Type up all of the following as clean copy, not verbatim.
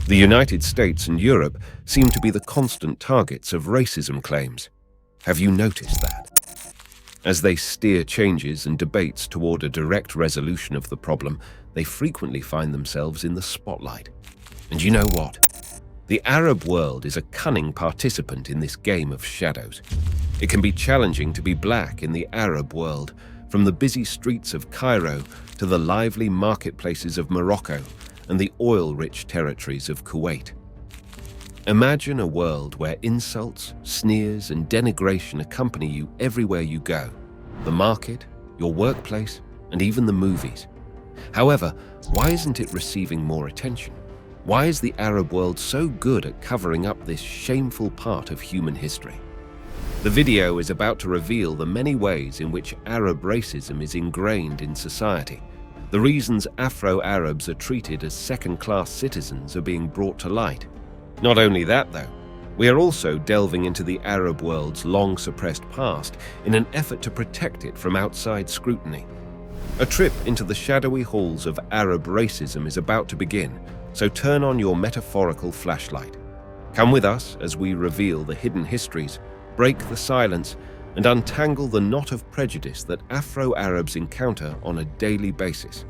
The United States and Europe seem to be the constant targets of racism claims. Have you noticed that? As they steer changes and debates toward a direct resolution of the problem, they frequently find themselves in the spotlight. And you know what? The Arab world is a cunning participant in this game of shadows. It can be challenging to be black in the Arab world, from the busy streets of Cairo to the lively marketplaces of Morocco and the oil-rich territories of Kuwait. Imagine a world where insults, sneers, and denigration accompany you everywhere you go: the market, your workplace, and even the movies. However, why isn't it receiving more attention? Why is the Arab world so good at covering up this shameful part of human history? The video is about to reveal the many ways in which Arab racism is ingrained in society. The reasons Afro-Arabs are treated as second-class citizens are being brought to light. Not only that, though, we are also delving into the Arab world's long-suppressed past in an effort to protect it from outside scrutiny. A trip into the shadowy halls of Arab racism is about to begin, so turn on your metaphorical flashlight. Come with us as we reveal the hidden histories, break the silence, and untangle the knot of prejudice that Afro-Arabs encounter on a daily basis.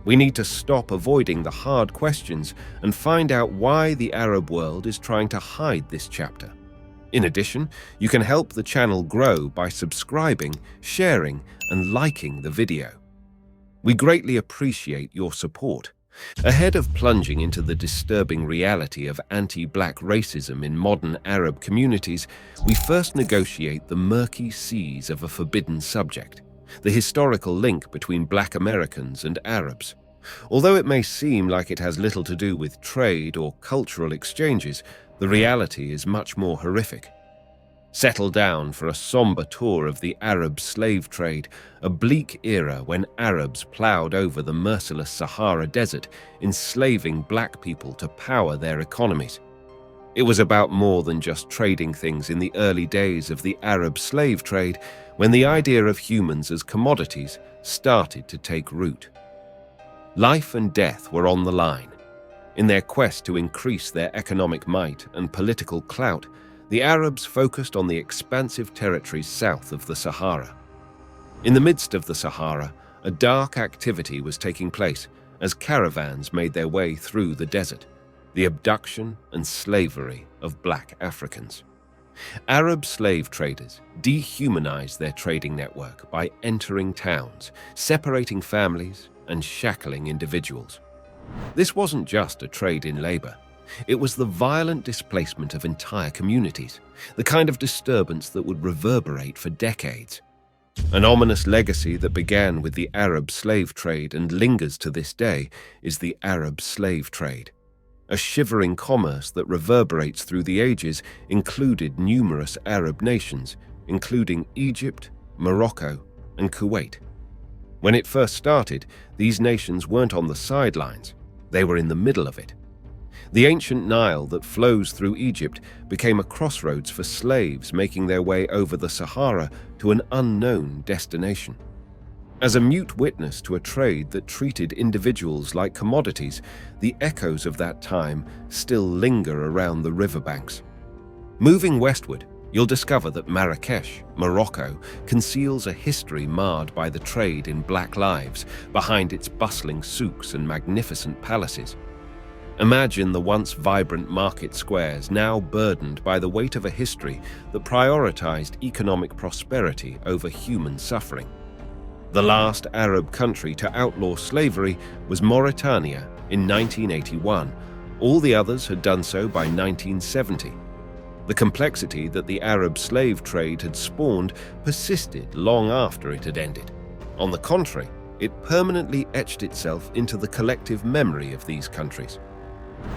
We need to stop avoiding the hard questions and find out why the Arab world is trying to hide this chapter. In addition, you can help the channel grow by subscribing, sharing, and liking the video. We greatly appreciate your support. Ahead of plunging into the disturbing reality of anti-black racism in modern Arab communities, we first negotiate the murky seas of a forbidden subject: the historical link between Black Americans and Arabs. Although it may seem like it has little to do with trade or cultural exchanges, the reality is much more horrific. Settle down for a somber tour of the Arab slave trade, a bleak era when Arabs plowed over the merciless Sahara Desert, enslaving black people to power their economies. It was about more than just trading things in the early days of the Arab slave trade, when the idea of humans as commodities started to take root. Life and death were on the line. In their quest to increase their economic might and political clout, the Arabs focused on the expansive territories south of the Sahara. In the midst of the Sahara, a dark activity was taking place as caravans made their way through the desert: the abduction and slavery of black Africans. Arab slave traders dehumanized their trading network by entering towns, separating families, and shackling individuals. This wasn't just a trade in labor. It was the violent displacement of entire communities, the kind of disturbance that would reverberate for decades. An ominous legacy that began with the Arab slave trade and lingers to this day is the Arab slave trade. A shivering commerce that reverberates through the ages included numerous Arab nations, including Egypt, Morocco, and Kuwait. When it first started, these nations weren't on the sidelines, they were in the middle of it. The ancient Nile that flows through Egypt became a crossroads for slaves making their way over the Sahara to an unknown destination. As a mute witness to a trade that treated individuals like commodities, the echoes of that time still linger around the riverbanks. Moving westward, you'll discover that Marrakesh, Morocco, conceals a history marred by the trade in black lives behind its bustling souks and magnificent palaces. Imagine the once vibrant market squares now burdened by the weight of a history that prioritized economic prosperity over human suffering. The last Arab country to outlaw slavery was Mauritania in 1981. All the others had done so by 1970. The complexity that the Arab slave trade had spawned persisted long after it had ended. On the contrary, it permanently etched itself into the collective memory of these countries.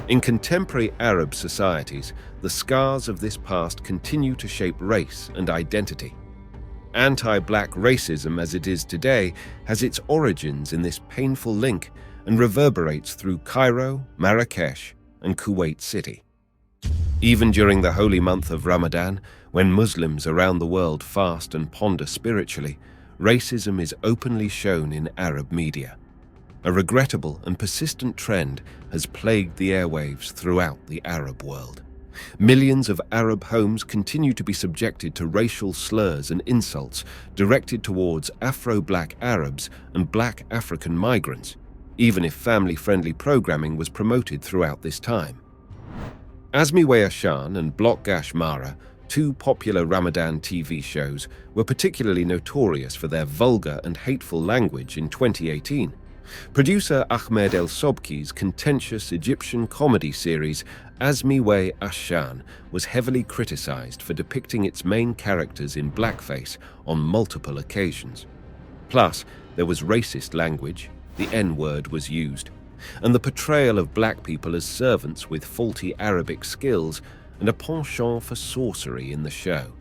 In contemporary Arab societies, the scars of this past continue to shape race and identity. Anti-black racism as it is today has its origins in this painful link and reverberates through Cairo, Marrakesh, and Kuwait City. Even during the holy month of Ramadan, when Muslims around the world fast and ponder spiritually, racism is openly shown in Arab media. A regrettable and persistent trend has plagued the airwaves throughout the Arab world. Millions of Arab homes continue to be subjected to racial slurs and insults directed towards Afro-Black Arabs and Black African migrants, even if family-friendly programming was promoted throughout this time. Azmi Wayashan and Blok Gash Mara, two popular Ramadan TV shows, were particularly notorious for their vulgar and hateful language in 2018. Producer Ahmed El Sobki's contentious Egyptian comedy series Azmi Way Ashan was heavily criticized for depicting its main characters in blackface on multiple occasions. Plus, there was racist language, the N-word was used, and the portrayal of black people as servants with faulty Arabic skills and a penchant for sorcery in the show.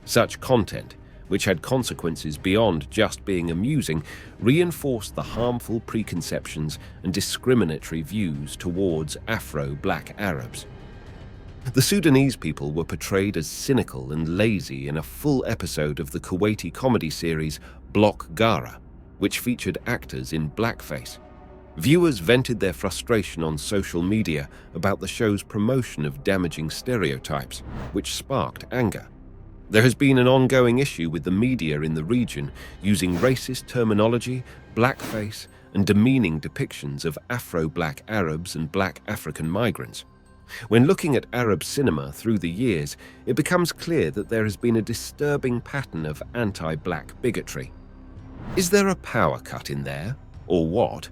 Such content, which had consequences beyond just being amusing, reinforced the harmful preconceptions and discriminatory views towards Afro-Black Arabs. The Sudanese people were portrayed as cynical and lazy in a full episode of the Kuwaiti comedy series Blok Gara, which featured actors in blackface. Viewers vented their frustration on social media about the show's promotion of damaging stereotypes, which sparked anger. There has been an ongoing issue with the media in the region using racist terminology, blackface, and demeaning depictions of Afro-Black Arabs and Black African migrants. When looking at Arab cinema through the years, it becomes clear that there has been a disturbing pattern of anti-black bigotry. Is there a power cut in there, or what?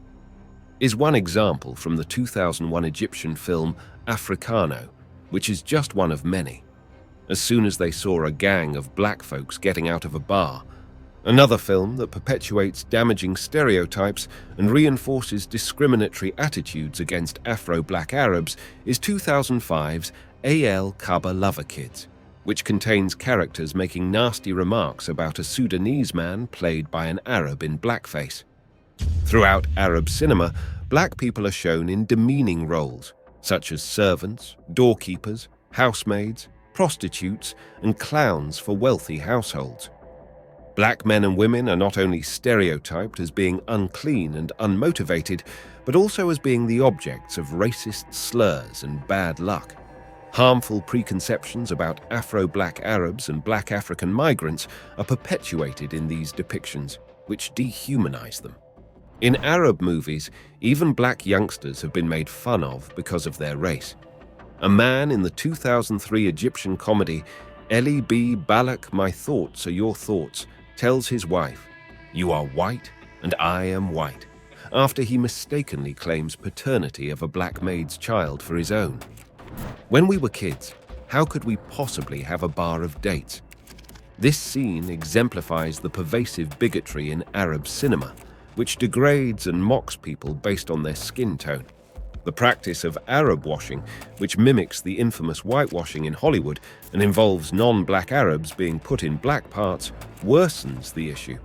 Is one example from the 2001 Egyptian film Africano, which is just one of many. As soon as they saw a gang of black folks getting out of a bar. Another film that perpetuates damaging stereotypes and reinforces discriminatory attitudes against Afro-Black Arabs is 2005's A.L. Kaba Lover Kids, which contains characters making nasty remarks about a Sudanese man played by an Arab in blackface. Throughout Arab cinema, black people are shown in demeaning roles, such as servants, doorkeepers, housemaids, prostitutes, and clowns for wealthy households. Black men and women are not only stereotyped as being unclean and unmotivated, but also as being the objects of racist slurs and bad luck. Harmful preconceptions about Afro-Black Arabs and Black African migrants are perpetuated in these depictions, which dehumanize them. In Arab movies, even black youngsters have been made fun of because of their race. A man in the 2003 Egyptian comedy Eli B. Balak, My Thoughts Are Your Thoughts, tells his wife, "You are white and I am white," after he mistakenly claims paternity of a black maid's child for his own. When we were kids, how could we possibly have a bar of dates? This scene exemplifies the pervasive bigotry in Arab cinema, which degrades and mocks people based on their skin tone. The practice of Arab washing, which mimics the infamous whitewashing in Hollywood and involves non-black Arabs being put in black parts, worsens the issue.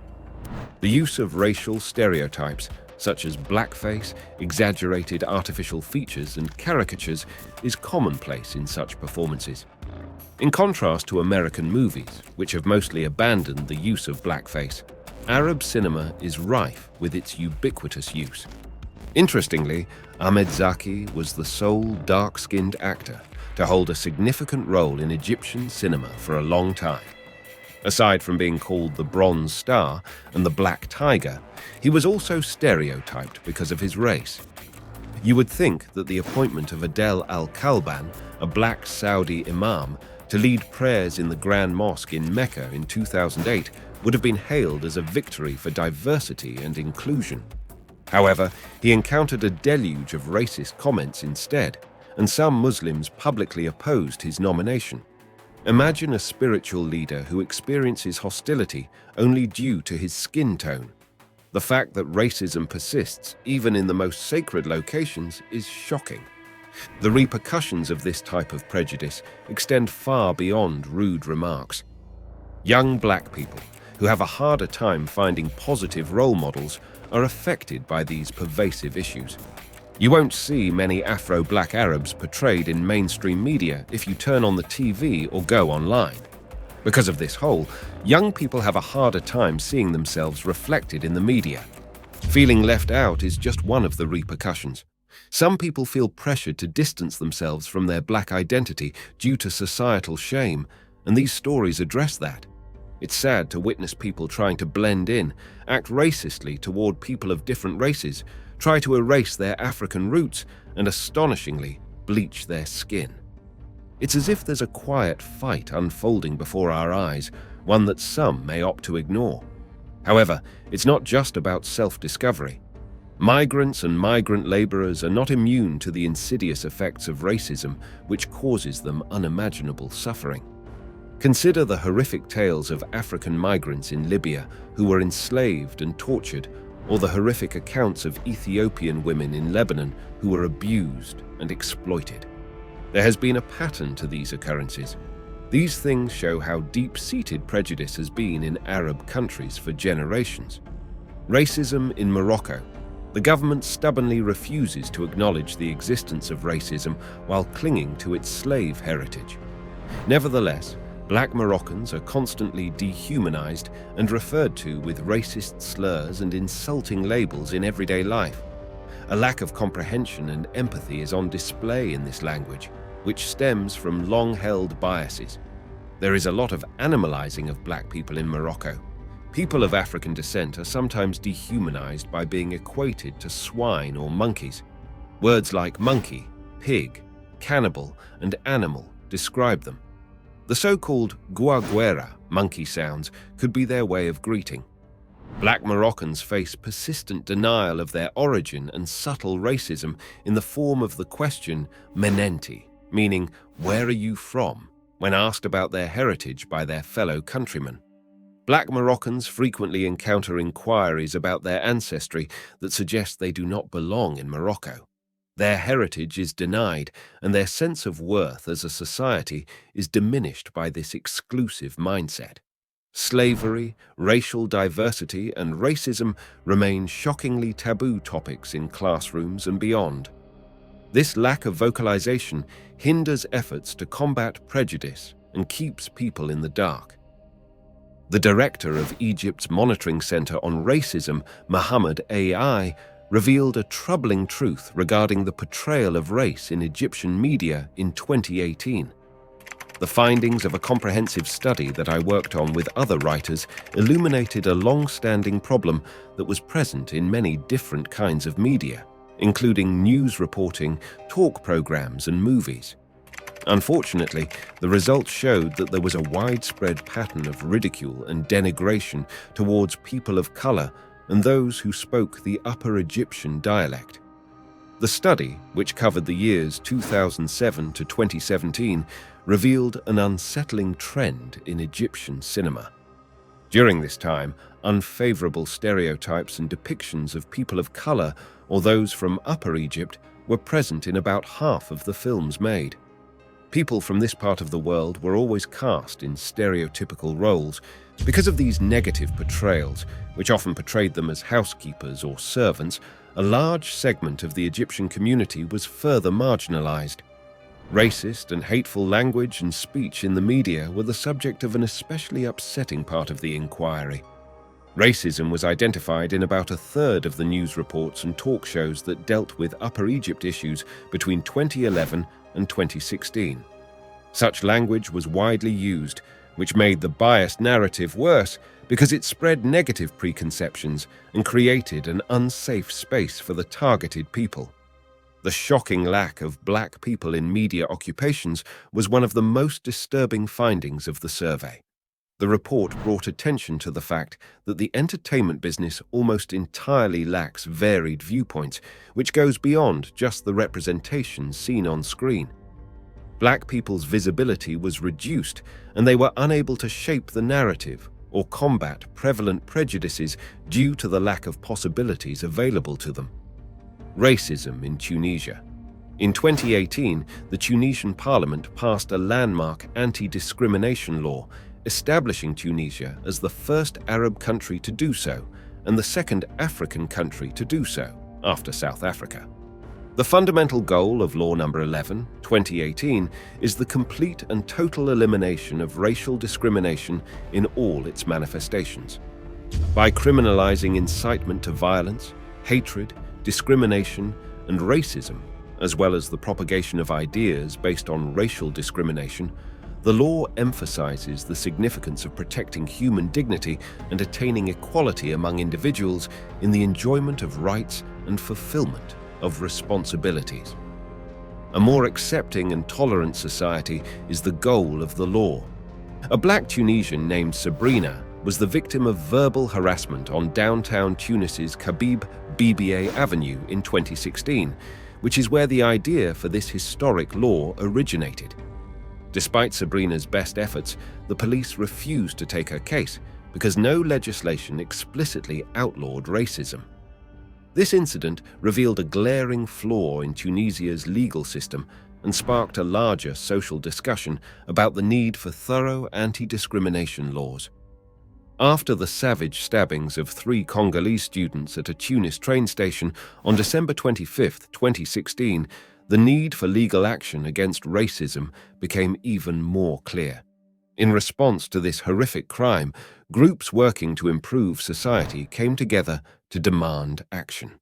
The use of racial stereotypes, such as blackface, exaggerated artificial features, and caricatures, is commonplace in such performances. In contrast to American movies, which have mostly abandoned the use of blackface, Arab cinema is rife with its ubiquitous use. Interestingly, Ahmed Zaki was the sole dark-skinned actor to hold a significant role in Egyptian cinema for a long time. Aside from being called the Bronze Star and the Black Tiger, he was also stereotyped because of his race. You would think that the appointment of Adel Al-Kalban, a black Saudi imam, to lead prayers in the Grand Mosque in Mecca in 2008 would have been hailed as a victory for diversity and inclusion. However, he encountered a deluge of racist comments instead, and some Muslims publicly opposed his nomination. Imagine a spiritual leader who experiences hostility only due to his skin tone. The fact that racism persists even in the most sacred locations is shocking. The repercussions of this type of prejudice extend far beyond rude remarks. Young black people, who have a harder time finding positive role models, are affected by these pervasive issues. You won't see many Afro-Black Arabs portrayed in mainstream media if you turn on the TV or go online. Because of this hole, young people have a harder time seeing themselves reflected in the media. Feeling left out is just one of the repercussions. Some people feel pressured to distance themselves from their black identity due to societal shame, and these stories address that. It's sad to witness people trying to blend in, act racistly toward people of different races, try to erase their African roots, and astonishingly, bleach their skin. It's as if there's a quiet fight unfolding before our eyes, one that some may opt to ignore. However, it's not just about self-discovery. Migrants and migrant laborers are not immune to the insidious effects of racism, which causes them unimaginable suffering. Consider the horrific tales of African migrants in Libya who were enslaved and tortured, or the horrific accounts of Ethiopian women in Lebanon who were abused and exploited. There has been a pattern to these occurrences. These things show how deep-seated prejudice has been in Arab countries for generations. Racism in Morocco. The government stubbornly refuses to acknowledge the existence of racism while clinging to its slave heritage. Nevertheless, Black Moroccans are constantly dehumanized and referred to with racist slurs and insulting labels in everyday life. A lack of comprehension and empathy is on display in this language, which stems from long-held biases. There is a lot of animalizing of black people in Morocco. People of African descent are sometimes dehumanized by being equated to swine or monkeys. Words like monkey, pig, cannibal, and animal describe them. The so-called guaguera monkey sounds could be their way of greeting. Black Moroccans face persistent denial of their origin and subtle racism in the form of the question menenti, meaning "where are you from?" when asked about their heritage by their fellow countrymen. Black Moroccans frequently encounter inquiries about their ancestry that suggest they do not belong in Morocco. Their heritage is denied, and their sense of worth as a society is diminished by this exclusive mindset. Slavery, racial diversity, and racism remain shockingly taboo topics in classrooms and beyond. This lack of vocalization hinders efforts to combat prejudice and keeps people in the dark. The director of Egypt's Monitoring Center on Racism, Mohammed AI, revealed a troubling truth regarding the portrayal of race in Egyptian media in 2018. The findings of a comprehensive study that I worked on with other writers illuminated a long-standing problem that was present in many different kinds of media, including news reporting, talk programs, and movies. Unfortunately, the results showed that there was a widespread pattern of ridicule and denigration towards people of color and those who spoke the Upper Egyptian dialect. The study, which covered the years 2007 to 2017, revealed an unsettling trend in Egyptian cinema. During this time, unfavorable stereotypes and depictions of people of color or those from Upper Egypt were present in about half of the films made. People from this part of the world were always cast in stereotypical roles. Because of these negative portrayals, which often portrayed them as housekeepers or servants, a large segment of the Egyptian community was further marginalized. Racist and hateful language and speech in the media were the subject of an especially upsetting part of the inquiry. Racism was identified in about a third of the news reports and talk shows that dealt with Upper Egypt issues between 2011 and 2016. Such language was widely used, which made the biased narrative worse because it spread negative preconceptions and created an unsafe space for the targeted people. The shocking lack of black people in media occupations was one of the most disturbing findings of the survey. The report brought attention to the fact that the entertainment business almost entirely lacks varied viewpoints, which goes beyond just the representation seen on screen. Black people's visibility was reduced, and they were unable to shape the narrative or combat prevalent prejudices due to the lack of possibilities available to them. Racism in Tunisia. In 2018, the Tunisian parliament passed a landmark anti-discrimination law, establishing Tunisia as the first Arab country to do so and the second African country to do so, after South Africa. The fundamental goal of Law No. 11, 2018, is the complete and total elimination of racial discrimination in all its manifestations. By criminalizing incitement to violence, hatred, discrimination, and racism, as well as the propagation of ideas based on racial discrimination, the law emphasizes the significance of protecting human dignity and attaining equality among individuals in the enjoyment of rights and fulfillment of responsibilities. A more accepting and tolerant society is the goal of the law. A black Tunisian named Sabrina was the victim of verbal harassment on downtown Tunis's Khabib BBA Avenue in 2016, which is where the idea for this historic law originated. Despite Sabrina's best efforts, the police refused to take her case because no legislation explicitly outlawed racism. This incident revealed a glaring flaw in Tunisia's legal system and sparked a larger social discussion about the need for thorough anti-discrimination laws. After the savage stabbings of 3 Congolese students at a Tunis train station on December 25, 2016, the need for legal action against racism became even more clear. In response to this horrific crime, groups working to improve society came together to demand action.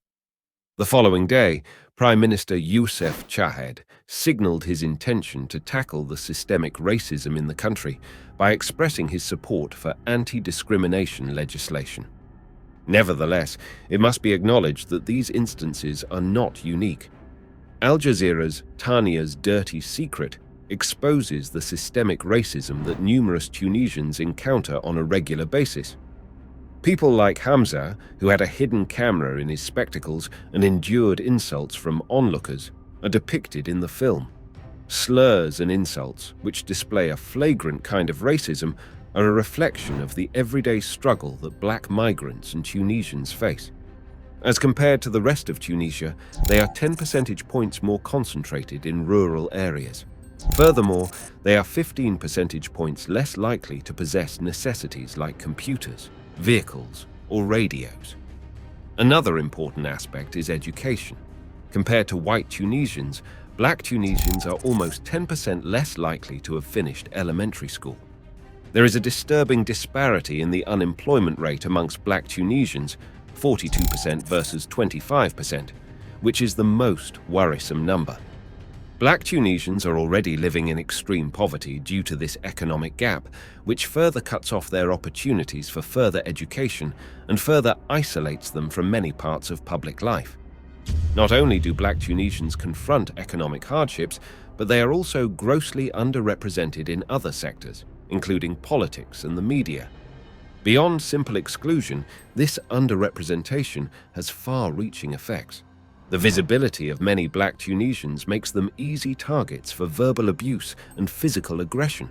The following day, Prime Minister Youssef Chahed signaled his intention to tackle the systemic racism in the country by expressing his support for anti-discrimination legislation. Nevertheless, it must be acknowledged that these instances are not unique. Al Jazeera's Tania's Dirty Secret exposes the systemic racism that numerous Tunisians encounter on a regular basis. People like Hamza, who had a hidden camera in his spectacles and endured insults from onlookers, are depicted in the film. Slurs and insults, which display a flagrant kind of racism, are a reflection of the everyday struggle that black migrants and Tunisians face. As compared to the rest of Tunisia, they are 10 percentage points more concentrated in rural areas. Furthermore, they are 15 percentage points less likely to possess necessities like computers, vehicles, or radios. Another important aspect is education. Compared to white Tunisians, black Tunisians are almost 10% less likely to have finished elementary school. There is a disturbing disparity in the unemployment rate amongst black Tunisians, 42% versus 25%, which is the most worrisome number. Black Tunisians are already living in extreme poverty due to this economic gap, which further cuts off their opportunities for further education and further isolates them from many parts of public life. Not only do black Tunisians confront economic hardships, but they are also grossly underrepresented in other sectors, including politics and the media. Beyond simple exclusion, this underrepresentation has far-reaching effects. The visibility of many black Tunisians makes them easy targets for verbal abuse and physical aggression.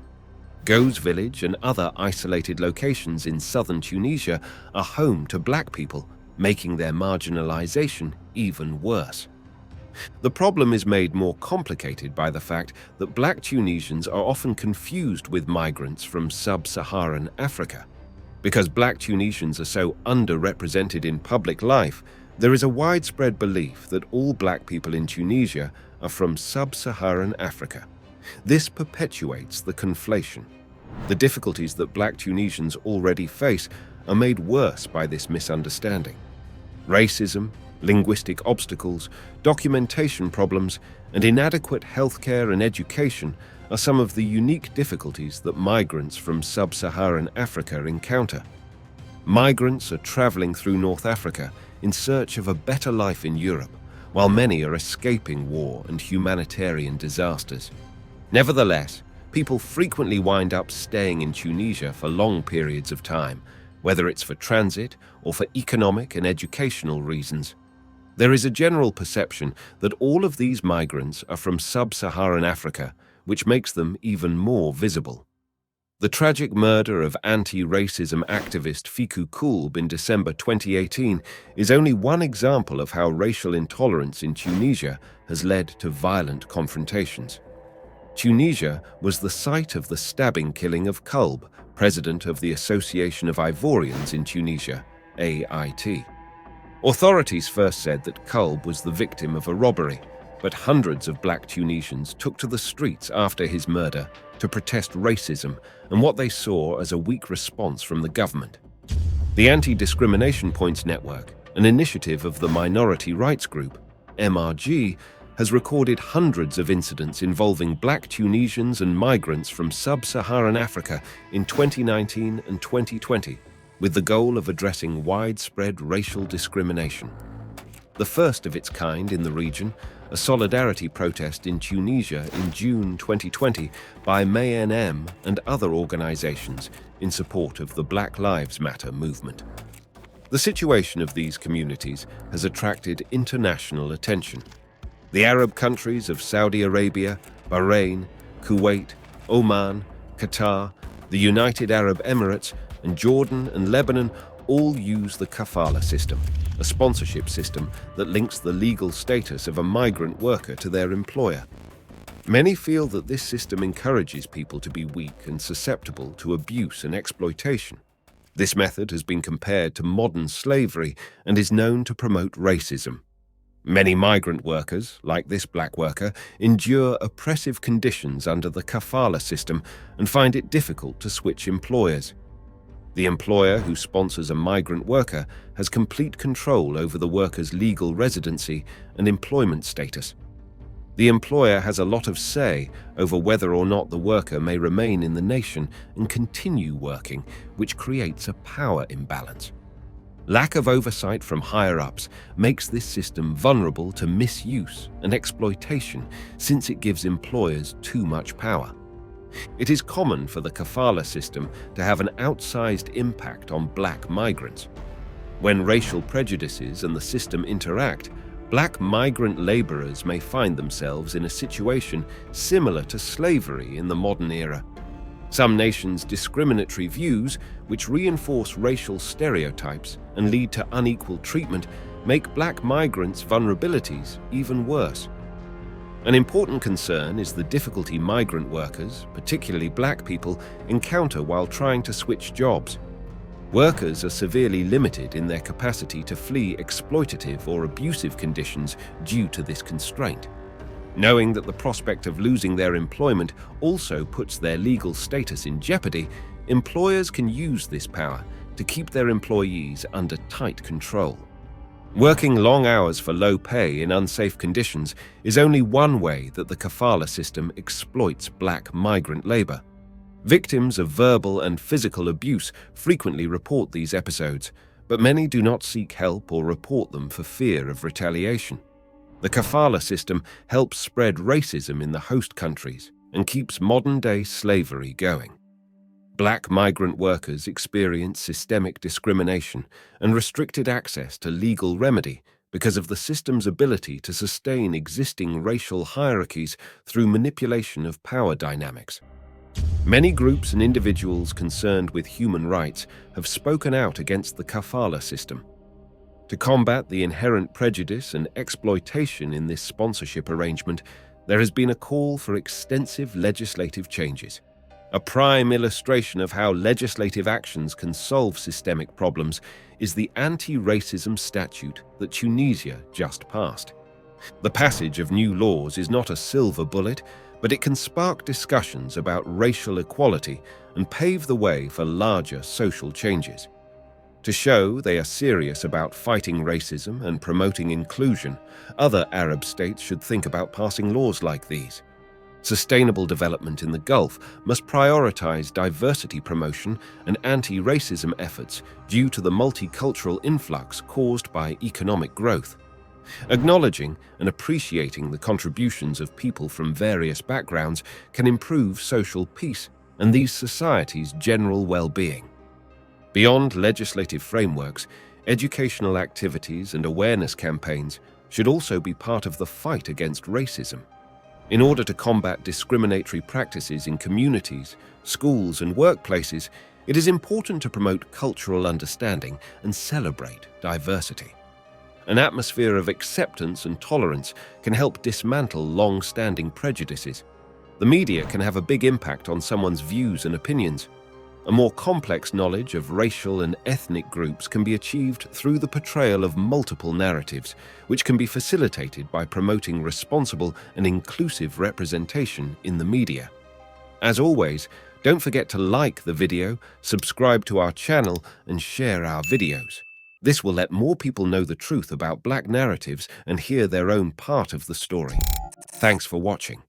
Goes Village and other isolated locations in southern Tunisia are home to black people, making their marginalization even worse. The problem is made more complicated by the fact that black Tunisians are often confused with migrants from sub-Saharan Africa. Because black Tunisians are so underrepresented in public life, there is a widespread belief that all black people in Tunisia are from sub-Saharan Africa. This perpetuates the conflation. The difficulties that black Tunisians already face are made worse by this misunderstanding. Racism, linguistic obstacles, documentation problems, and inadequate healthcare and education are some of the unique difficulties that migrants from sub-Saharan Africa encounter. Migrants are traveling through North Africa in search of a better life in Europe, while many are escaping war and humanitarian disasters. Nevertheless, people frequently wind up staying in Tunisia for long periods of time, whether it's for transit or for economic and educational reasons. There is a general perception that all of these migrants are from sub-Saharan Africa, which makes them even more visible. The tragic murder of anti-racism activist Fikou Koulb in December 2018 is only one example of how racial intolerance in Tunisia has led to violent confrontations. Tunisia was the site of the stabbing killing of Koulb, president of the Association of Ivorians in Tunisia, AIT. Authorities first said that Koulb was the victim of a robbery, but hundreds of black Tunisians took to the streets after his murder to protest racism and what they saw as a weak response from the government. The Anti-Discrimination Points Network, An initiative of the Minority Rights Group, MRG, has recorded hundreds of incidents involving black Tunisians and migrants from sub-Saharan Africa in 2019 and 2020, with the goal of addressing widespread racial discrimination. The first of its kind in the region, a solidarity protest in Tunisia in June 2020 by MNM and other organizations in support of the Black Lives Matter movement. The situation of these communities has attracted international attention. The Arab countries of Saudi Arabia, Bahrain, Kuwait, Oman, Qatar, the United Arab Emirates, and Jordan and Lebanon all use the kafala system, a sponsorship system that links the legal status of a migrant worker to their employer. Many feel that this system encourages people to be weak and susceptible to abuse and exploitation. This method has been compared to modern slavery and is known to promote racism. Many migrant workers, like this black worker, endure oppressive conditions under the kafala system and find it difficult to switch employers. The employer who sponsors a migrant worker has complete control over the worker's legal residency and employment status. The employer has a lot of say over whether or not the worker may remain in the nation and continue working, which creates a power imbalance. Lack of oversight from higher-ups makes this system vulnerable to misuse and exploitation since it gives employers too much power. It is common for the kafala system to have an outsized impact on black migrants. When racial prejudices and the system interact, black migrant laborers may find themselves in a situation similar to slavery in the modern era. Some nations' discriminatory views, which reinforce racial stereotypes and lead to unequal treatment, make black migrants' vulnerabilities even worse. An important concern is the difficulty migrant workers, particularly black people, encounter while trying to switch jobs. Workers are severely limited in their capacity to flee exploitative or abusive conditions due to this constraint. Knowing that the prospect of losing their employment also puts their legal status in jeopardy, employers can use this power to keep their employees under tight control. Working long hours for low pay in unsafe conditions is only one way that the kafala system exploits black migrant labor. Victims of verbal and physical abuse frequently report these episodes, but many do not seek help or report them for fear of retaliation. The kafala system helps spread racism in the host countries and keeps modern-day slavery going. Black migrant workers experience systemic discrimination and restricted access to legal remedy because of the system's ability to sustain existing racial hierarchies through manipulation of power dynamics. Many groups and individuals concerned with human rights have spoken out against the kafala system. To combat the inherent prejudice and exploitation in this sponsorship arrangement, there has been a call for extensive legislative changes. A prime illustration of how legislative actions can solve systemic problems is the anti-racism statute that Tunisia just passed. The passage of new laws is not a silver bullet, but it can spark discussions about racial equality and pave the way for larger social changes. To show they are serious about fighting racism and promoting inclusion, other Arab states should think about passing laws like these. Sustainable development in the Gulf must prioritize diversity promotion and anti-racism efforts due to the multicultural influx caused by economic growth. Acknowledging and appreciating the contributions of people from various backgrounds can improve social peace and these societies' general well-being. Beyond legislative frameworks, educational activities and awareness campaigns should also be part of the fight against racism. In order to combat discriminatory practices in communities, schools, and workplaces, it is important to promote cultural understanding and celebrate diversity. An atmosphere of acceptance and tolerance can help dismantle long-standing prejudices. The media can have a big impact on someone's views and opinions. A more complex knowledge of racial and ethnic groups can be achieved through the portrayal of multiple narratives, which can be facilitated by promoting responsible and inclusive representation in the media. As always, don't forget to like the video, subscribe to our channel, and share our videos. This will let more people know the truth about Black narratives and hear their own part of the story. Thanks for watching.